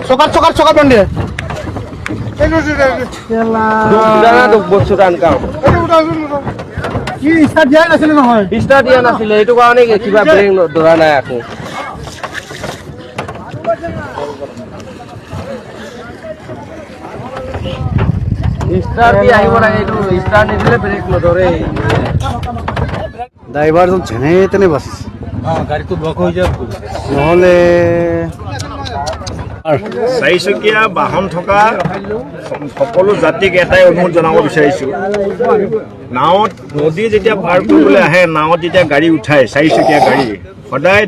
সকাল সকাল সকাল বন্ধে কি স্টাৰ্ট দিয়া নাছিল নহয় স্টাৰ্ট দিয়া নাছিলে এইটো কাৰণে কিবা ব্ৰেক ধৰা নাই আকৌ স্টাৰ্ট দি আহিব লাগে এইটো স্টাৰ্ট নিদিলে ব্ৰেক নধৰে ড্ৰাইভাৰজন ঝেনে তেনে বাঁচিছে গাড়ীটো ব্লক হৈ যাব নহ'লে চাৰিচকীয়া বাহন থকা সকলো যাত্ৰীক এটাই অনুৰোধ জনাব বিচাৰিছোঁ নাৱত নদী যেতিয়া পাৰ কৰিবলৈ আহে নাৱত যেতিয়া গাড়ী উঠায় চাৰিচকীয়া গাড়ী সদায়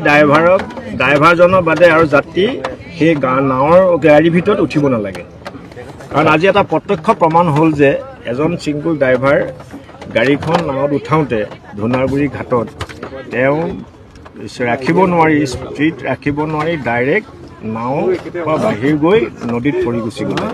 ড্ৰাইভাৰজনৰ বাদে আৰু যাত্ৰী সেই নাৱৰ গাড়ীৰ ভিতৰত উঠিব নালাগে কাৰণ আজি এটা প্ৰত্যক্ষ প্ৰমাণ হ'ল যে এজন ছিংগুল ড্ৰাইভাৰ গাড়ীখন নাৱত উঠাওঁতে ধুনাৰগুৰি ঘাটত তেওঁ ৰাখিব নোৱাৰি স্পীড ৰাখিব নোৱাৰি ডাইৰেক্ট নাও বাহিৰ গৈ নদীত পৰি গুচি গ'লে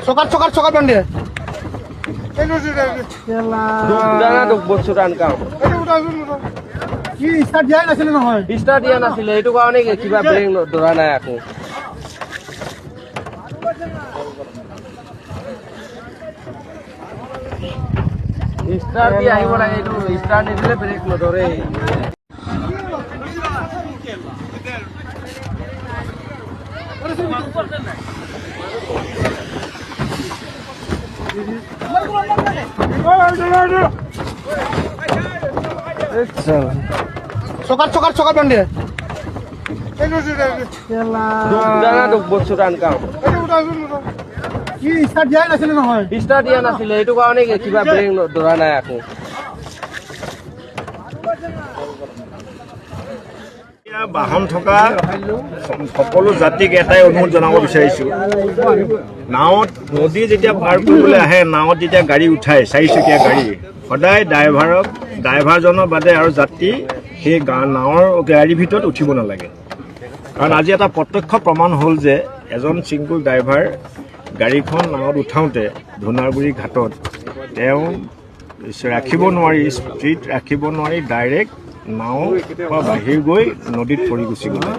সকাল সকাল সকাল বন্ধে বস্তু আনকাম কি স্টার্ট দিয়া নাছিল নহয় স্টার্ট দিয়া নাছিলে এইটো কাৰণে কিবা ব্ৰেক ধৰা নাই আকৌ স্টাৰ্ট দি আহিব লাগে এইটো স্টাৰ্ট নিদিলে ব্ৰেক নধৰে সকাল সকাল সকাল বন্ধে বস্তু আনকাম কি স্টাৰ্ট দিয়া নাছিল নহয় স্টাৰ্ট দিয়া নাছিলে এইটো কাৰণে কিবা ব্ৰেক ধৰা নাই আকৌ বাহন থকা সকলো যাত্ৰীক এটাই অনুৰোধ জনাব বিচাৰিছোঁ নাৱত নদী যেতিয়া পাৰ কৰিবলৈ আহে নাৱত যেতিয়া গাড়ী উঠায় চাৰিচকীয়া গাড়ী সদায় ড্ৰাইভাৰজনৰ বাদে আৰু যাত্ৰী সেই নাৱৰ গাড়ীৰ ভিতৰত উঠিব নালাগে কাৰণ আজি এটা প্ৰত্যক্ষ প্ৰমাণ হ'ল যে এজন ছিংগুল ড্ৰাইভাৰ গাড়ীখন নাৱত উঠাওঁতে ধুনাৰগুৰি ঘাটত তেওঁ ৰাখিব নোৱাৰি স্পীড ৰাখিব নোৱাৰি ডাইৰেক্ট নাও বাহিৰ গৈ নদীত পৰি গুচি গ'লে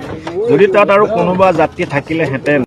যদি তাত আৰু কোনোবা যাত্ৰী থাকিলেহেঁতেন